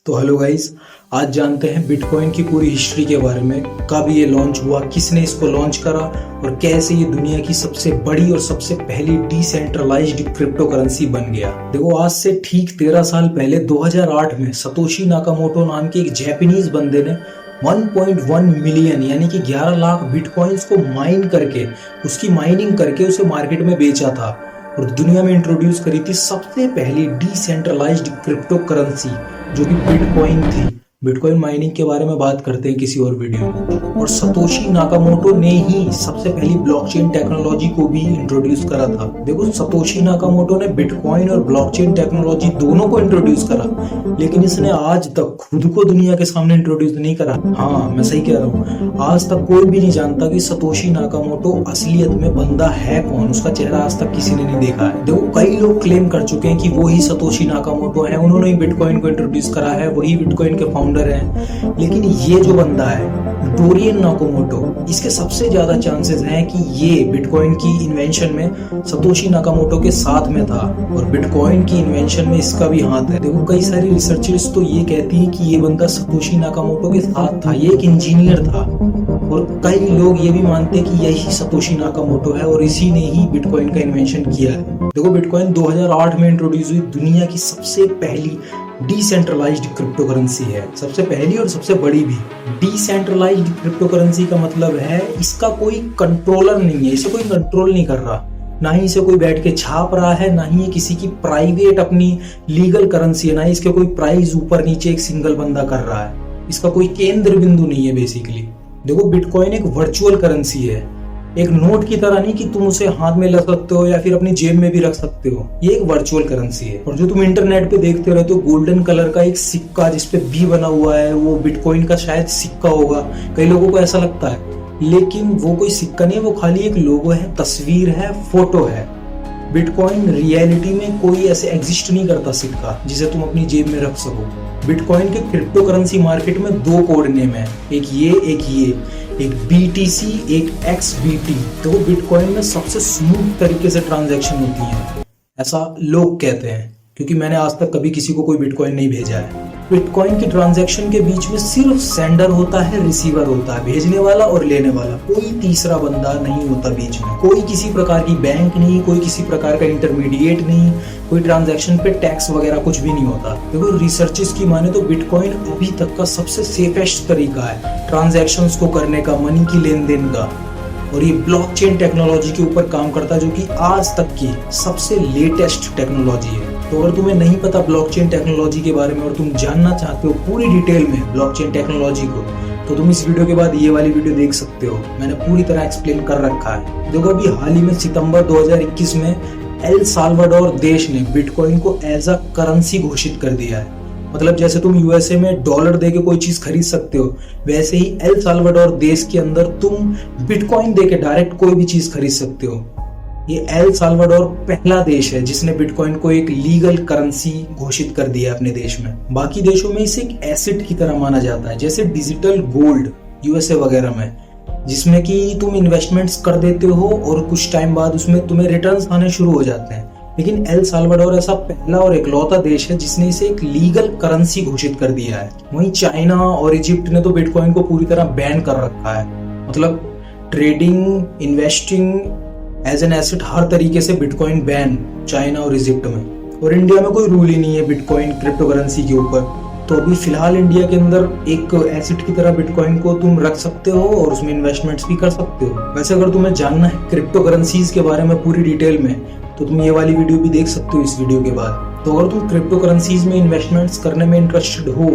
तो hello guys, आज जानते हैं बिटकॉइन की पूरी हिस्ट्री के बारे में। कब ये लॉन्च हुआ, किसने इसको लॉन्च करा और कैसे ये दुनिया की सबसे बड़ी और सबसे पहली डिसेंट्रलाइज्ड क्रिप्टो करेंसी बन गया। देखो, आज से ठीक 13 साल पहले 2008 में सतोशी नाकामोटो नाम के एक जापानीज बंदे ने 1.1 मिलियन यानी कि 11 लाख बिटकॉइंस को माइन करके, उसकी माइनिंग करके उसे मार्केट में बेचा था और दुनिया में इंट्रोड्यूस करी थी सबसे पहली डिसेंट्रलाइज्ड क्रिप्टो करेंसी जो कि बिटकॉइन थी। बिटकॉइन माइनिंग के बारे में बात करते हैं किसी और वीडियो में। और सतोशी नाकामोटो ने ही सबसे पहली ब्लॉकचेन टेक्नोलॉजी को भी इंट्रोड्यूस करा था। देखो, सतोशी नाकामोटो ने बिटकॉइन और ब्लॉकचेन टेक्नोलॉजी दोनों को इंट्रोड्यूस करा, लेकिन इसने आज तक खुद को दुनिया के सामने इंट्रोड्यूस नहीं करा। हाँ, मैं सही कह रहा हूँ, आज तक कोई भी नहीं जानता कि सतोशी नाकामोटो असलियत में बंदा है कौन। उसका चेहरा आज तक किसी ने नहीं देखा है। देखो, कई लोग क्लेम कर चुके हैं कि वो ही सतोशी नाकामोटो है, उन्होंने ही बिटकॉइन को इंट्रोड्यूस करा है, वही बिटकॉइन के फाउंडर है। लेकिन ये जो बंदा है डोरियन नाकामोटो, इसके सबसे ज्यादा चांसेस हैं कि ये बिटकॉइन की इन्वेंशन में सतोशी नाकामोटो के साथ में था और बिटकॉइन की इन्वेंशन में इसका भी हाथ है। देखो, कई सारी रिसर्चर्स तो ये कहती है कि ये बंदा सतोशी नाकामोटो के साथ था, ये एक इंजीनियर था। और कई लोग ये भी मानते हैं कि यही सतोशी नाकामोटो है और इसी ने ही बिटकॉइन का इन्वेंशन किया है। देखो, बिटकॉइन 2008 में इंट्रोड्यूस हुई, दुनिया की सबसे पहली डिसेंट्रलाइज्ड क्रिप्टो करेंसी है, सबसे पहली और सबसे बड़ी भी। डिसेंट्रलाइज्ड क्रिप्टो करेंसी का मतलब है इसका कोई कंट्रोलर नहीं है, इसे कोई कंट्रोल नहीं कर रहा, ना ही इसे कोई बैठ के छाप रहा है, ना ही ये किसी की प्राइवेट अपनी लीगल करेंसी है, ना ही इसके कोई प्राइस ऊपर नीचे एक सिंगल बंदा कर रहा है। इसका कोई केंद्र बिंदु नहीं है बेसिकली। देखो, बिटकॉइन एक वर्चुअल करेंसी है, एक नोट की तरह नहीं कि तुम उसे हाथ में रख सकते हो या फिर अपनी जेब में भी रख सकते हो। ये एक वर्चुअल करेंसी है। और जो तुम इंटरनेट पे देखते रहते हो गोल्डन कलर का एक सिक्का जिसपे बी बना हुआ है, वो बिटकॉइन का शायद सिक्का होगा, कई लोगों को ऐसा लगता है, लेकिन वो कोई सिक्का नहीं है, वो खाली एक लोगो है, तस्वीर है, फोटो है। बिटकॉइन रियलिटी में कोई ऐसे एग्जिस्ट नहीं करता सिक्का जिसे तुम अपनी जेब में रख सको। बिटकॉइन के क्रिप्टो करेंसी मार्केट में दो कोड नेम है, एक ये, एक BTC, एक XBT। तो बिटकॉइन में सबसे स्मूथ तरीके से ट्रांजैक्शन होती है, ऐसा लोग कहते हैं, क्योंकि मैंने आज तक कभी किसी को कोई बिटकॉइन नहीं भेजा है। बिटकॉइन की ट्रांजैक्शन के बीच में सिर्फ सेंडर होता है, रिसीवर होता है, भेजने वाला और लेने वाला, कोई तीसरा बंदा नहीं होता बीच में। कोई किसी प्रकार की बैंक नहीं, कोई किसी प्रकार का इंटरमीडिएट नहीं, कोई ट्रांजैक्शन पे टैक्स वगैरह कुछ भी नहीं होता। देखो, रिसर्चेस की माने तो बिटकॉइन अभी तक का सबसे सेफेस्ट तरीका है ट्रांजैक्शंस को करने का, मनी की लेन देन का। और ये ब्लॉकचेन टेक्नोलॉजी के ऊपर काम करता है, जो कि आज तक की सबसे लेटेस्ट टेक्नोलॉजी है। तो अगर तुम्हें नहीं पता ब्लॉकचेन टेक्नोलॉजी के बारे में और तुम जानना चाहते हो पूरी डिटेल में ब्लॉकचेन टेक्नोलॉजी को, तो तुम इस वीडियो के बाद ये वाली वीडियो देख सकते हो। मैंने पूरी तरह एक्सप्लेन कर रखा है। देखो, अभी हाल ही में सितंबर 2021 में एल साल्वाडोर देश ने बिटकॉइन को एज अ करेंसी घोषित कर दिया है। मतलब जैसे तुम यूएसए में डॉलर देके कोई चीज खरीद सकते हो, वैसे ही एल साल्वाडोर देश के अंदर तुम बिटकॉइन देके डायरेक्ट कोई भी चीज खरीद सकते हो। ये एल साल्वाडोर पहला देश है जिसने बिटकॉइन को एक लीगल करेंसी घोषित कर दिया है अपने देश में। बाकी देशों में इसे एक एसेट की तरह माना जाता है, जैसे डिजिटल गोल्ड यूएसए वगैरह में, जिसमें कि तुम इन्वेस्टमेंट्स कर देते हो और कुछ टाइम बाद उसमें तुम्हें रिटर्न्स आने शुरू हो जाते हैं। लेकिन एल साल्वाडोर ऐसा पहला और इकलौता देश है जिसने इसे एक लीगल करेंसी घोषित कर दिया है। वहीं चाइना और इजिप्ट ने तो बिटकॉइन को पूरी तरह बैन कर रखा है। मतलब trading, investing as an asset, हर तरीके से बिटकॉइन बैन चाइना और इजिप्ट में। और इंडिया में कोई रूल ही नहीं है बिटकॉइन क्रिप्टो करेंसी के ऊपर। तो अभी फिलहाल इंडिया के अंदर एक एसेट की तरह बिटकॉइन को तुम रख सकते हो और उसमें इन्वेस्टमेंट्स भी कर सकते हो। वैसे अगर तुम्हें जानना है क्रिप्टो करेंसीज के बारे में पूरी डिटेल में, तो तुम ये वाली वीडियो भी देख सकते हो इस वीडियो के बाद। तो अगर तुम क्रिप्टो करेंसीज में इन्वेस्टमेंट्स करने में इंटरेस्टेड हो,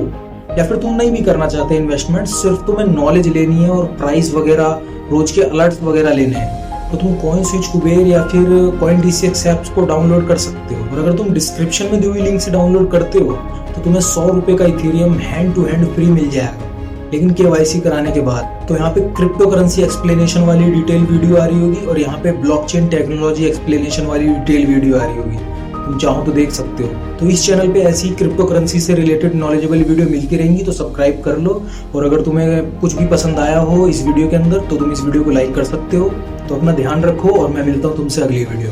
या फिर तुम नहीं भी करना चाहते इन्वेस्टमेंट, सिर्फ तुम्हें नॉलेज लेनी है और प्राइस वगैरह, रोज के अलर्ट्स वगैरह लेने हैं, तो तुम कॉइन स्विच कुबेर या फिर CoinDCX ऐप्स को डाउनलोड कर सकते हो। और अगर तुम डिस्क्रिप्शन में दी हुई लिंक से डाउनलोड करते हो तो तुम्हें 100 रुपए का Ethereum hand to hand free मिल जाएगा, लेकिन KYC कराने के बाद। तो यहाँ पे क्रिप्टो करेंसी एक्सप्लेनेशन वाली डिटेल वीडियो आ रही होगी और यहाँ पे ब्लॉकचेन टेक्नोलॉजी एक्सप्लेनेशन वाली डिटेल वीडियो आ रही होगी, तुम चाहो तो देख सकते हो। तो इस चैनल पे ऐसी क्रिप्टो करेंसी से रिलेटेड नॉलेजेबल वीडियो मिलती रहेंगी, तो सब्सक्राइब कर लो। और अगर तुम्हें कुछ भी पसंद आया हो इस वीडियो के अंदर, तो तुम इस वीडियो को लाइक कर सकते हो। तो अपना ध्यान रखो और मैं मिलता हूँ तुमसे अगली वीडियो।